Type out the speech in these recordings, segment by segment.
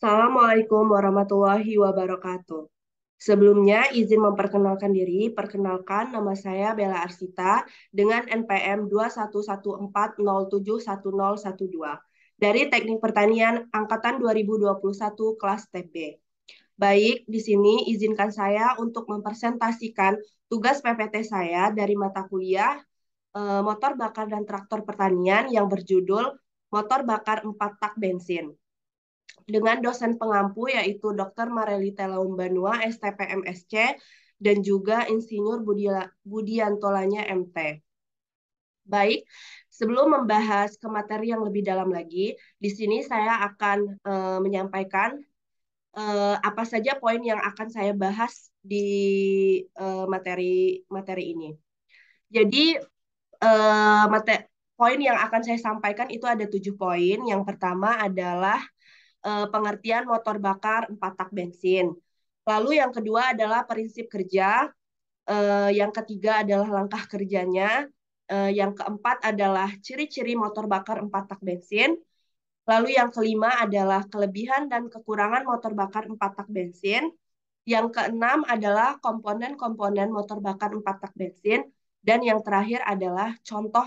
Assalamualaikum warahmatullahi wabarakatuh. Sebelumnya, izin memperkenalkan diri. Perkenalkan, nama saya Bella Arsita dengan NPM 21140710102 dari Teknik Pertanian Angkatan 2021 kelas TB. Baik, di sini izinkan saya untuk mempresentasikan tugas PPT saya dari mata kuliah Motor Bakar dan Traktor Pertanian yang berjudul Motor Bakar 4 Tak Bensin dengan dosen pengampu yaitu Dr. Mareli Telaum Banua, STPMSC, dan juga Insinyur Budiantolanya MT. Baik, sebelum membahas ke materi yang lebih dalam lagi, di sini saya akan menyampaikan apa saja poin yang akan saya bahas di materi materi ini. Jadi poin yang akan saya sampaikan itu ada 7 poin. Yang pertama adalah pengertian motor bakar 4 tak bensin. Lalu yang kedua adalah prinsip kerja, yang ketiga adalah langkah kerjanya, yang keempat adalah ciri-ciri motor bakar 4 tak bensin. Lalu yang kelima adalah kelebihan dan kekurangan motor bakar 4 tak bensin. Yang keenam adalah komponen-komponen motor bakar 4 tak bensin. Dan yang terakhir adalah contoh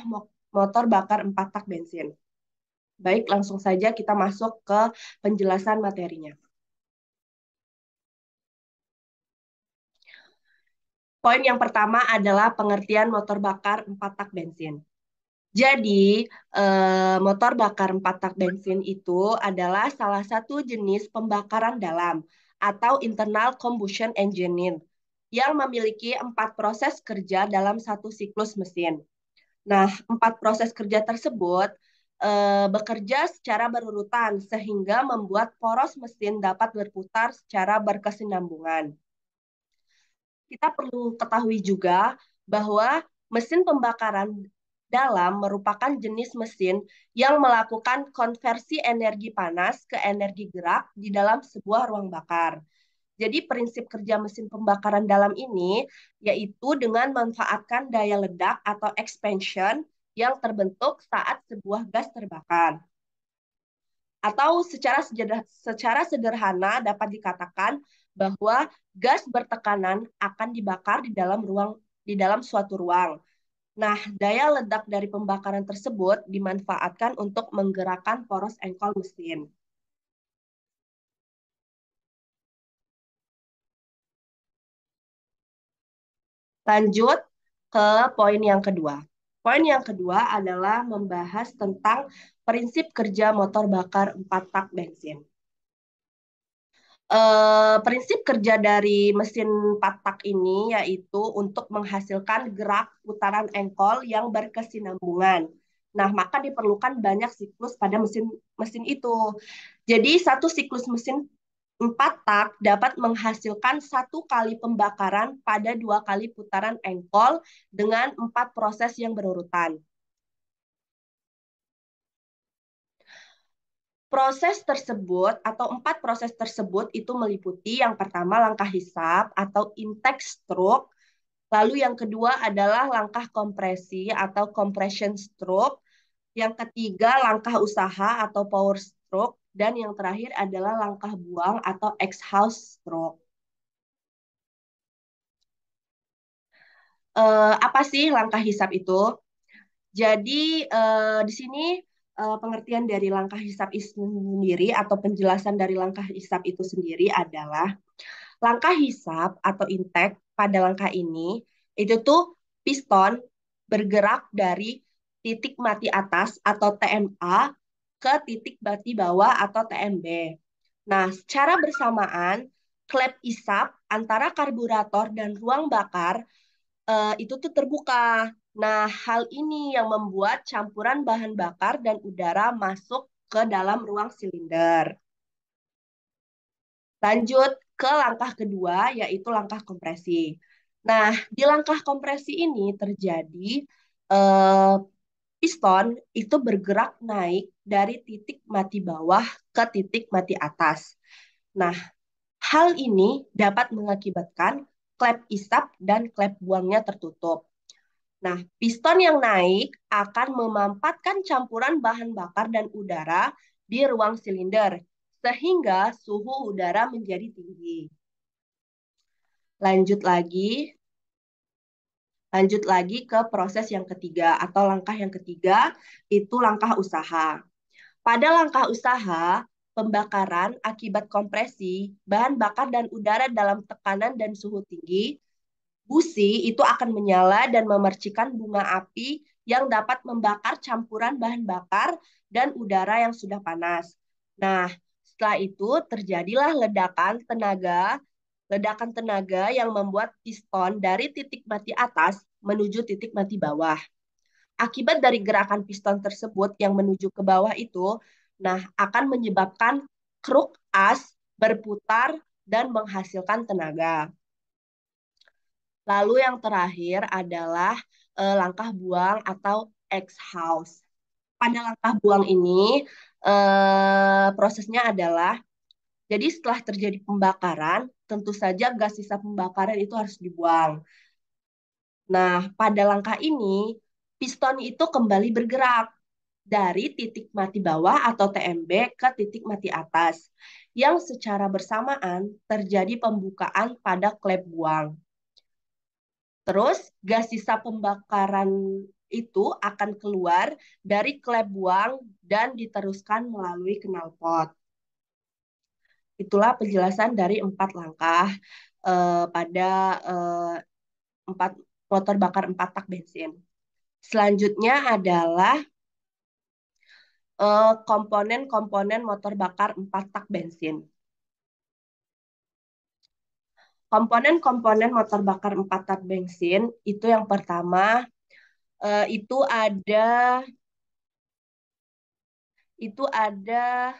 motor bakar 4 tak bensin. Baik, langsung saja kita masuk ke penjelasan materinya. Poin yang pertama adalah pengertian motor bakar 4 tak bensin. Jadi, motor bakar 4 tak bensin itu adalah salah satu jenis pembakaran dalam atau internal combustion engine yang memiliki 4 proses kerja dalam satu siklus mesin. Nah, 4 proses kerja tersebut bekerja secara berurutan sehingga membuat poros mesin dapat berputar secara berkesinambungan. Kita perlu ketahui juga bahwa mesin pembakaran dalam merupakan jenis mesin yang melakukan konversi energi panas ke energi gerak di dalam sebuah ruang bakar. Jadi prinsip kerja mesin pembakaran dalam ini yaitu dengan memanfaatkan daya ledak atau expansion yang terbentuk saat sebuah gas terbakar. Atau secara sederhana dapat dikatakan bahwa gas bertekanan akan dibakar di dalam suatu ruang. Nah, daya ledak dari pembakaran tersebut dimanfaatkan untuk menggerakkan poros engkol mesin. Lanjut ke poin yang kedua. Poin yang kedua adalah membahas tentang prinsip kerja motor bakar 4 tak bensin. Prinsip kerja dari mesin 4 tak ini yaitu untuk menghasilkan gerak putaran engkol yang berkesinambungan. Nah, maka diperlukan banyak siklus pada mesin mesin itu. Jadi, satu siklus mesin 4 tak dapat menghasilkan 1 kali pembakaran pada 2 kali putaran engkol dengan 4 proses yang berurutan. Proses tersebut atau 4 proses tersebut itu meliputi yang pertama langkah hisap atau intake stroke, lalu yang kedua adalah langkah kompresi atau compression stroke, yang ketiga langkah usaha atau power stroke, dan yang terakhir adalah langkah buang atau exhaust stroke. Apa sih langkah hisap itu? Jadi di sini pengertian dari langkah hisap itu sendiri atau penjelasan dari langkah hisap itu sendiri adalah langkah hisap atau intake pada langkah ini itu tuh piston bergerak dari titik mati atas atau TMA ke titik mati bawah atau TMB. Nah, secara bersamaan klep isap antara karburator dan ruang bakar itu tuh terbuka. Nah, hal ini yang membuat campuran bahan bakar dan udara masuk ke dalam ruang silinder. Lanjut ke langkah kedua, yaitu langkah kompresi. Nah, di langkah kompresi ini terjadi eh, piston itu bergerak naik dari titik mati bawah ke titik mati atas. Nah, hal ini dapat mengakibatkan klep isap dan klep buangnya tertutup. Nah, piston yang naik akan memampatkan campuran bahan bakar dan udara di ruang silinder, sehingga suhu udara menjadi tinggi. Lanjut lagi, lanjut lagi ke proses yang ketiga atau langkah yang ketiga, itu langkah usaha. Pada langkah usaha, pembakaran akibat kompresi, bahan bakar dan udara dalam tekanan dan suhu tinggi, busi itu akan menyala dan memercikan bunga api yang dapat membakar campuran bahan bakar dan udara yang sudah panas. Nah, setelah itu terjadilah ledakan tenaga yang membuat piston dari titik mati atas menuju titik mati bawah. Akibat dari gerakan piston tersebut yang menuju ke bawah itu, nah akan menyebabkan kruk as berputar dan menghasilkan tenaga. Lalu yang terakhir adalah langkah buang atau exhaust. Pada langkah buang ini prosesnya adalah jadi setelah terjadi pembakaran, tentu saja gas sisa pembakaran itu harus dibuang. Nah, pada langkah ini piston itu kembali bergerak dari titik mati bawah atau TMB ke titik mati atas yang secara bersamaan terjadi pembukaan pada klep buang. Terus gas sisa pembakaran itu akan keluar dari klep buang dan diteruskan melalui knalpot. Itulah penjelasan dari 4 langkah pada empat motor bakar 4 tak bensin. Selanjutnya adalah komponen-komponen motor bakar 4 tak bensin. Komponen-komponen motor bakar 4 tak bensin itu yang pertama itu itu ada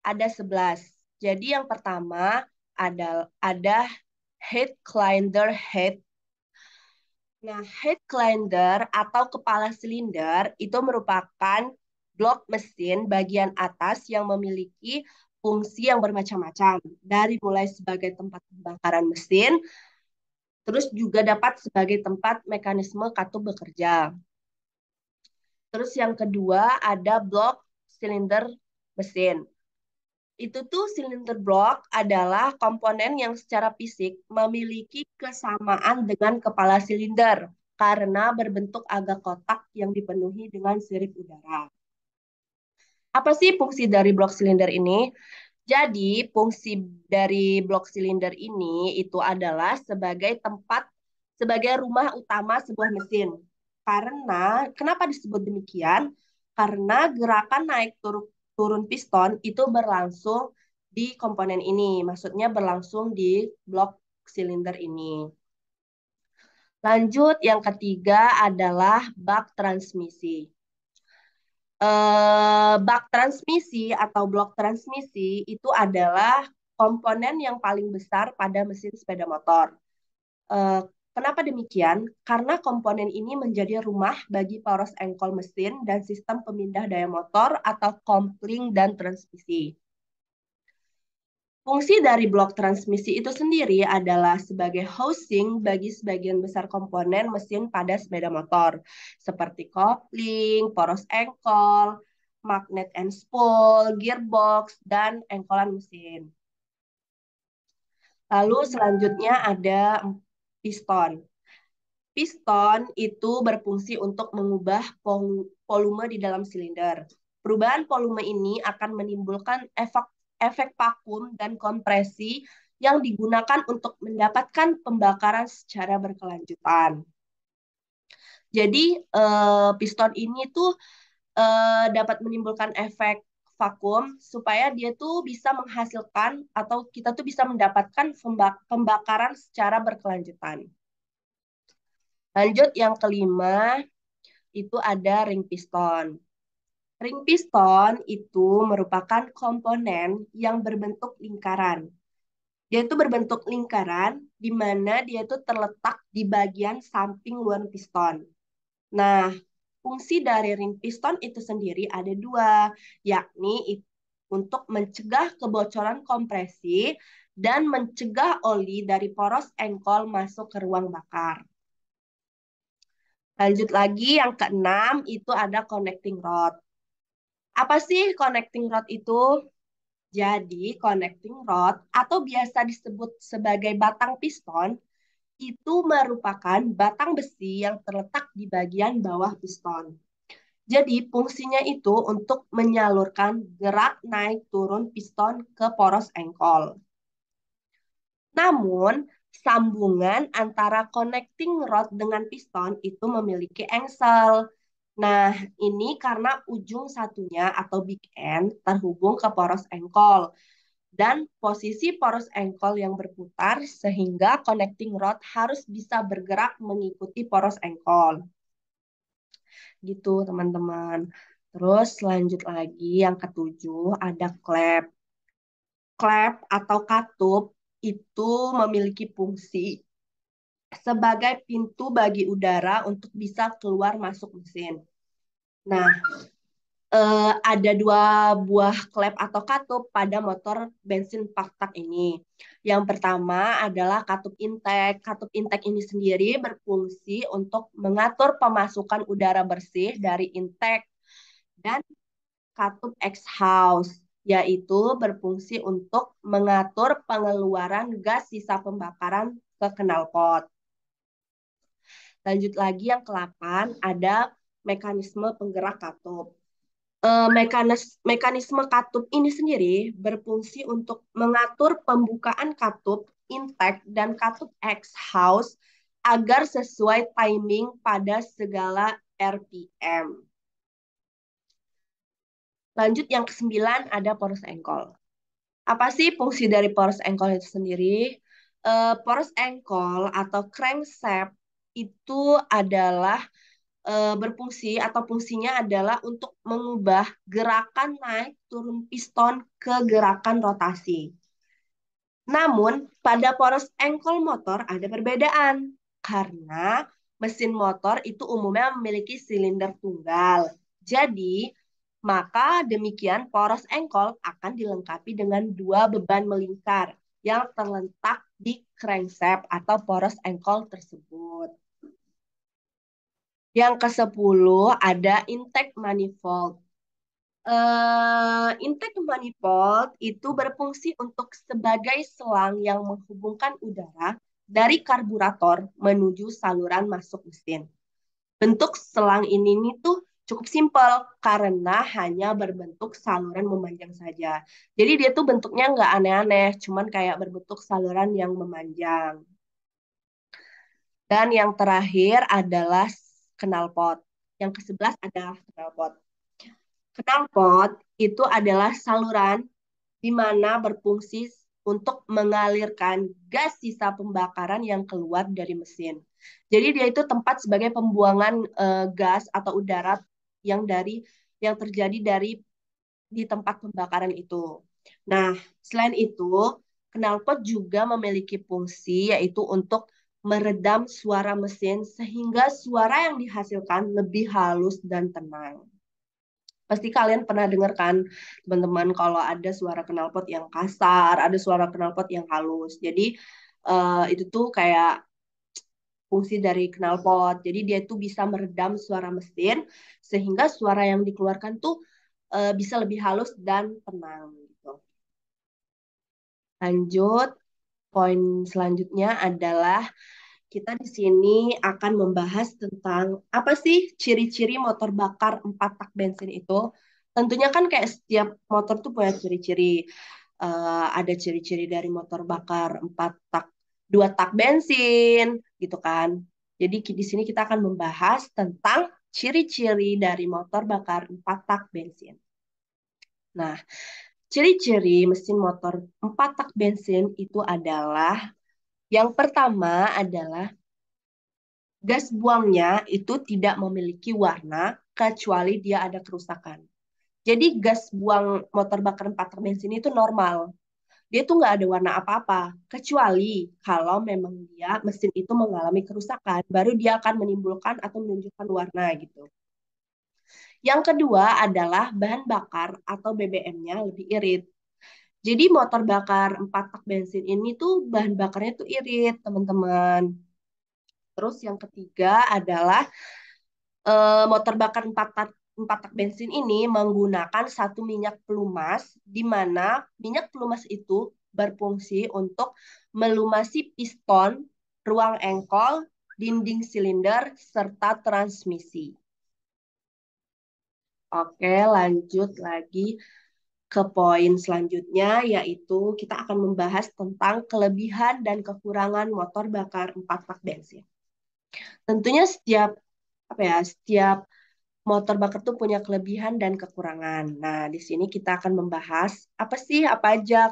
11. Jadi yang pertama ada head cylinder head. Nah, head cylinder atau kepala silinder itu merupakan blok mesin bagian atas yang memiliki fungsi yang bermacam-macam, dari mulai sebagai tempat pembakaran mesin, terus juga dapat sebagai tempat mekanisme katup bekerja. Terus yang kedua ada blok silinder mesin. Itu tuh silinder block adalah komponen yang secara fisik memiliki kesamaan dengan kepala silinder karena berbentuk agak kotak yang dipenuhi dengan sirip udara. Apa sih fungsi dari blok silinder ini? Jadi, fungsi dari blok silinder ini itu adalah sebagai rumah utama sebuah mesin. Karena kenapa disebut demikian? Karena gerakan naik turun piston itu berlangsung di komponen ini, maksudnya berlangsung di blok silinder ini. Lanjut, yang ketiga adalah bak transmisi. Bak transmisi atau blok transmisi itu adalah komponen yang paling besar pada mesin sepeda motor. Eh, Kenapa demikian? Karena komponen ini menjadi rumah bagi poros engkol mesin dan sistem pemindah daya motor atau kopling dan transmisi. Fungsi dari blok transmisi itu sendiri adalah sebagai housing bagi sebagian besar komponen mesin pada sepeda motor, seperti kopling, poros engkol, magnet and spool, gearbox, dan engkolan mesin. Lalu selanjutnya ada piston. Piston itu berfungsi untuk mengubah volume di dalam silinder. Perubahan volume ini akan menimbulkan efek vakum dan kompresi yang digunakan untuk mendapatkan pembakaran secara berkelanjutan. Jadi piston ini tuh dapat menimbulkan efek vakum supaya dia tuh bisa menghasilkan atau kita tuh bisa mendapatkan pembakaran secara berkelanjutan. Lanjut yang kelima, itu ada ring piston. Ring piston itu merupakan komponen yang berbentuk lingkaran. Dia itu berbentuk lingkaran di mana dia itu terletak di bagian samping luar piston. Nah, fungsi dari ring piston itu sendiri ada dua, yakni untuk mencegah kebocoran kompresi dan mencegah oli dari poros engkol masuk ke ruang bakar. Lanjut lagi, yang keenam itu ada connecting rod. Apa sih connecting rod itu? Jadi, connecting rod atau biasa disebut sebagai batang piston itu merupakan batang besi yang terletak di bagian bawah piston. Jadi, fungsinya itu untuk menyalurkan gerak naik turun piston ke poros engkol. Namun, sambungan antara connecting rod dengan piston itu memiliki engsel. Nah, ini karena ujung satunya atau big end terhubung ke poros engkol dan posisi poros engkol yang berputar sehingga connecting rod harus bisa bergerak mengikuti poros engkol. Gitu, teman-teman. Terus lanjut lagi yang ketujuh ada klep. Klep atau katup itu memiliki fungsi sebagai pintu bagi udara untuk bisa keluar masuk mesin. Nah, ada dua buah klep atau katup pada motor bensin 4 tak ini. Yang pertama adalah katup intake. Katup intake ini sendiri berfungsi untuk mengatur pemasukan udara bersih dari intake dan katup exhaust, yaitu berfungsi untuk mengatur pengeluaran gas sisa pembakaran ke knalpot. Lanjut lagi yang ke-8 ada mekanisme penggerak katup. Mekanisme katup ini sendiri berfungsi untuk mengatur pembukaan katup intake dan katup exhaust agar sesuai timing pada segala RPM. Lanjut yang ke-9 ada poros engkol. Apa sih fungsi dari poros engkol itu sendiri? Poros engkol atau crankshaft itu adalah berfungsi atau fungsinya adalah untuk mengubah gerakan naik turun piston ke gerakan rotasi. Namun, pada poros engkol motor ada perbedaan karena mesin motor itu umumnya memiliki silinder tunggal. Jadi, maka demikian poros engkol akan dilengkapi dengan dua beban melingkar yang terletak di crankshaft atau poros engkol tersebut. Yang ke-10 ada intake manifold. Intake manifold itu berfungsi untuk sebagai selang yang menghubungkan udara dari karburator menuju saluran masuk mesin. Bentuk selang ini nih tuh cukup simpel karena hanya berbentuk saluran memanjang saja. Jadi dia tuh bentuknya nggak aneh-aneh, cuman kayak berbentuk saluran yang memanjang. Dan yang terakhir adalah knalpot. Yang ke-11 adalah knalpot. Knalpot itu adalah saluran di mana berfungsi untuk mengalirkan gas sisa pembakaran yang keluar dari mesin. Jadi dia itu tempat sebagai pembuangan gas atau udara yang terjadi dari di tempat pembakaran itu. Nah, selain itu, knalpot juga memiliki fungsi yaitu untuk meredam suara mesin sehingga suara yang dihasilkan lebih halus dan tenang. Pasti kalian pernah dengar kan, teman-teman, kalau ada suara knalpot yang kasar, ada suara knalpot yang halus. Jadi itu tuh kayak fungsi dari knalpot. Jadi dia tuh bisa meredam suara mesin sehingga suara yang dikeluarkan tuh bisa lebih halus dan tenang gitu. Lanjut, poin selanjutnya adalah kita di sini akan membahas tentang apa sih ciri-ciri motor bakar 4 tak bensin itu. Tentunya kan kayak setiap motor tuh punya ciri-ciri. Ada ciri-ciri dari motor bakar 4 tak, 2 tak bensin gitu kan. Jadi di sini kita akan membahas tentang ciri-ciri dari motor bakar 4 tak bensin. Nah, ciri-ciri mesin motor 4 tak bensin itu adalah yang pertama adalah gas buangnya itu tidak memiliki warna kecuali dia ada kerusakan. Jadi gas buang motor bakar 4 tak bensin itu normal. Dia tuh nggak ada warna apa-apa. Kecuali kalau memang dia mesin itu mengalami kerusakan, baru dia akan menimbulkan atau menunjukkan warna gitu. Yang kedua adalah bahan bakar atau BBM-nya lebih irit. Jadi motor bakar 4 tak bensin ini tuh bahan bakarnya tuh irit, teman-teman. Terus yang ketiga adalah motor bakar empat tak bensin ini menggunakan satu minyak pelumas, di mana minyak pelumas itu berfungsi untuk melumasi piston, ruang engkol, dinding silinder, serta transmisi. Oke, lanjut lagi ke poin selanjutnya, yaitu kita akan membahas tentang kelebihan dan kekurangan motor bakar empat tak bensin. Tentunya setiap motor bakar tuh punya kelebihan dan kekurangan. Nah, di sini kita akan membahas apa aja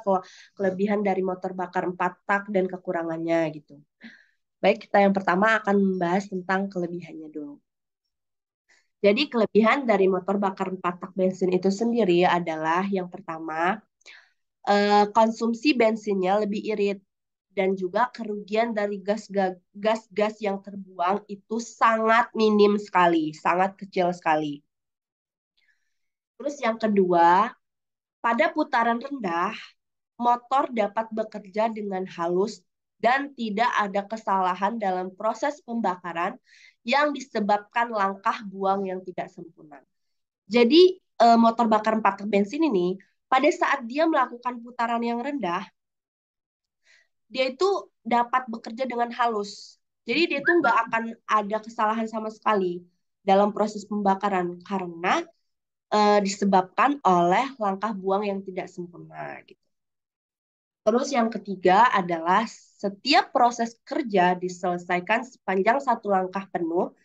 kelebihan dari motor bakar empat tak dan kekurangannya gitu. Baik, kita yang pertama akan membahas tentang kelebihannya dulu. Jadi kelebihan dari motor bakar empat tak bensin itu sendiri adalah yang pertama, konsumsi bensinnya lebih irit dan juga kerugian dari gas-gas yang terbuang itu sangat minim sekali, sangat kecil sekali. Terus yang kedua, pada putaran rendah, motor dapat bekerja dengan halus dan tidak ada kesalahan dalam proses pembakaran yang disebabkan langkah buang yang tidak sempurna. Jadi motor bakar 4 tak bensin ini pada saat dia melakukan putaran yang rendah, dia itu dapat bekerja dengan halus. Jadi dia itu nggak akan ada kesalahan sama sekali dalam proses pembakaran karena disebabkan oleh langkah buang yang tidak sempurna gitu. Terus yang ketiga adalah setiap proses kerja diselesaikan sepanjang satu langkah penuh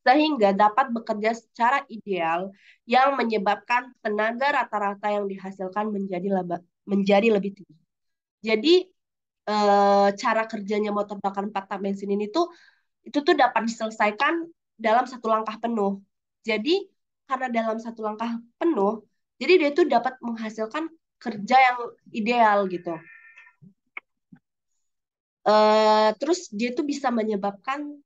sehingga dapat bekerja secara ideal yang menyebabkan tenaga rata-rata yang dihasilkan menjadi lebih tinggi. Jadi cara kerjanya motor bakar 4 tak bensin ini tuh itu tuh dapat diselesaikan dalam satu langkah penuh. Jadi karena dalam satu langkah penuh, jadi dia tuh dapat menghasilkan kerja yang ideal gitu. Terus dia tuh bisa menyebabkan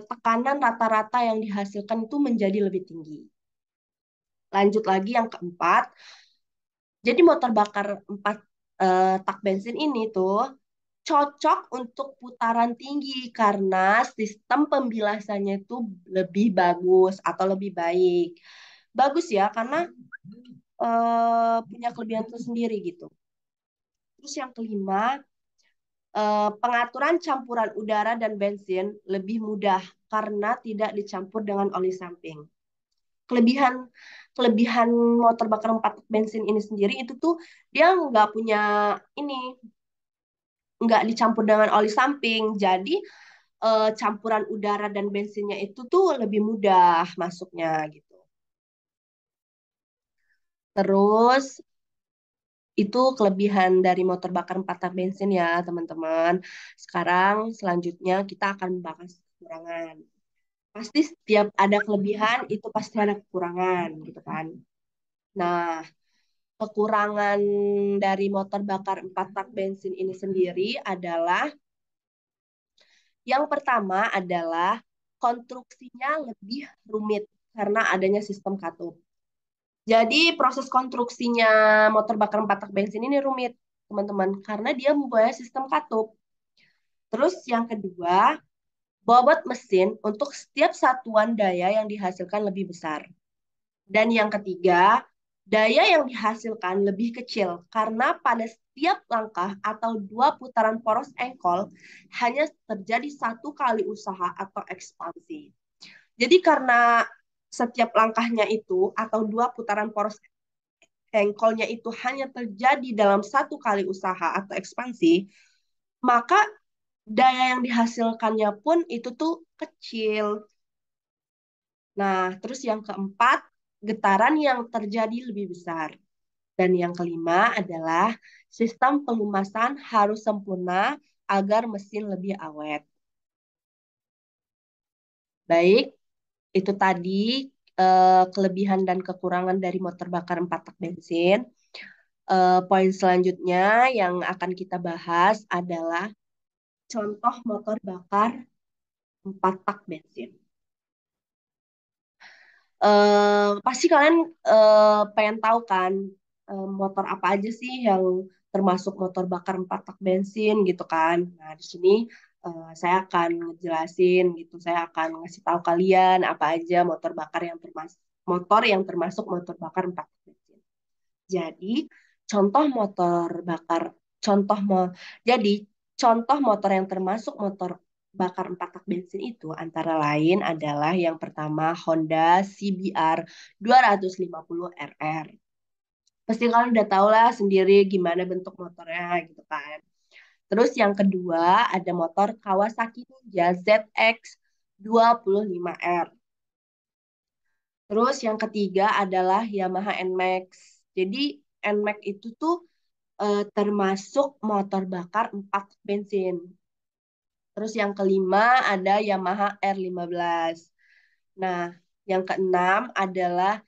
tekanan rata-rata yang dihasilkan itu menjadi lebih tinggi. Lanjut lagi yang keempat, jadi motor bakar 4 tak bensin ini tuh cocok untuk putaran tinggi karena sistem pembilasannya itu lebih bagus atau lebih baik. Bagus ya, karena punya kelebihan tersendiri gitu. Terus yang kelima, pengaturan campuran udara dan bensin lebih mudah karena tidak dicampur dengan oli samping. Kelebihan kelebihan motor bakar 4 bensin ini sendiri itu tuh dia ini nggak dicampur dengan oli samping. Jadi campuran udara dan bensinnya itu tuh lebih mudah masuknya gitu. Terus itu kelebihan dari motor bakar 4 tak bensin ya, teman-teman. Sekarang selanjutnya kita akan membahas kekurangan. Pasti setiap ada kelebihan itu pasti ada kekurangan gitu kan. Nah, kekurangan dari motor bakar 4 tak bensin ini sendiri adalah yang pertama adalah konstruksinya lebih rumit karena adanya sistem katup. Jadi proses konstruksinya motor bakar 4 tak bensin ini rumit, teman-teman, karena dia mempunyai sistem katup. Terus yang kedua, bobot mesin untuk setiap satuan daya yang dihasilkan lebih besar. Dan yang ketiga, daya yang dihasilkan lebih kecil karena pada setiap langkah atau dua putaran poros engkol hanya terjadi satu kali usaha atau ekspansi. Jadi karena setiap langkahnya itu atau dua putaran poros engkolnya itu hanya terjadi dalam satu kali usaha atau ekspansi, maka daya yang dihasilkannya pun itu tuh kecil. Nah, terus yang keempat, getaran yang terjadi lebih besar. Dan yang kelima adalah sistem pengumasan harus sempurna agar mesin lebih awet. Baik, itu tadi kelebihan dan kekurangan dari motor bakar 4 tak bensin. Poin selanjutnya yang akan kita bahas adalah contoh motor bakar 4 tak bensin. Pasti kalian pengen tahu kan motor apa aja sih yang termasuk motor bakar 4 tak bensin gitu kan. Nah, di sini saya akan ngejelasin gitu. Saya akan ngasih tahu kalian apa aja motor bakar yang termasuk motor yang termasuk motor bakar 4 tak bensin. Jadi, contoh motor bakar contoh mo jadi contoh motor yang termasuk motor bakar 4 tak bensin itu antara lain adalah yang pertama Honda CBR 250 RR. Pasti kalian udah tahu lah sendiri gimana bentuk motornya gitu kan. Terus yang kedua ada motor Kawasaki Ninja ZX 25R. Terus yang ketiga adalah Yamaha NMAX. Jadi NMAX itu tuh termasuk motor bakar 4 bensin. Terus yang kelima ada Yamaha R15. Nah, yang keenam adalah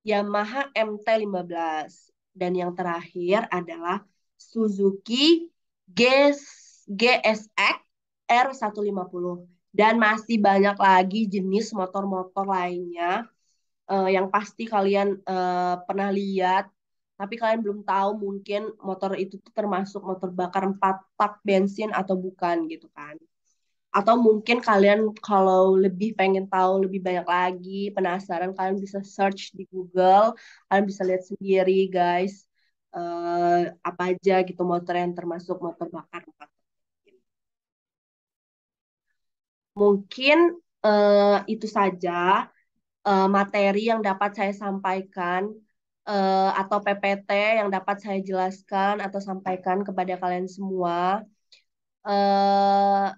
Yamaha MT-15. Dan yang terakhir adalah Suzuki GSX R150. Dan masih banyak lagi jenis motor-motor lainnya yang pasti kalian pernah lihat, tapi kalian belum tahu mungkin motor itu tuh termasuk motor bakar 4 tak bensin atau bukan gitu kan. Atau mungkin kalian kalau lebih pengen tahu lebih banyak lagi, penasaran, kalian bisa search di Google, kalian bisa lihat sendiri guys, apa aja gitu motor yang termasuk motor bakar 4 tak bensin. Mungkin itu saja materi yang dapat saya sampaikan atau PPT yang dapat saya jelaskan atau sampaikan kepada kalian semua. Eh,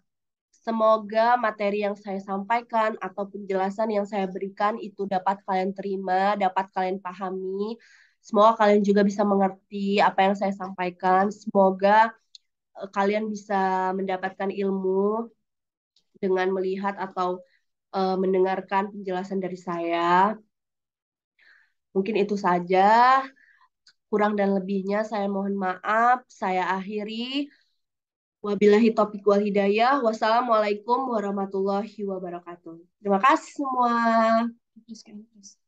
Semoga materi yang saya sampaikan atau penjelasan yang saya berikan itu dapat kalian terima, dapat kalian pahami. Semoga kalian juga bisa mengerti apa yang saya sampaikan. Semoga kalian bisa mendapatkan ilmu dengan melihat atau mendengarkan penjelasan dari saya. Mungkin itu saja. Kurang dan lebihnya saya mohon maaf. Saya akhiri. Wabillahi taufiq wal hidayah. Wassalamualaikum warahmatullahi wabarakatuh. Terima kasih semua. Terus.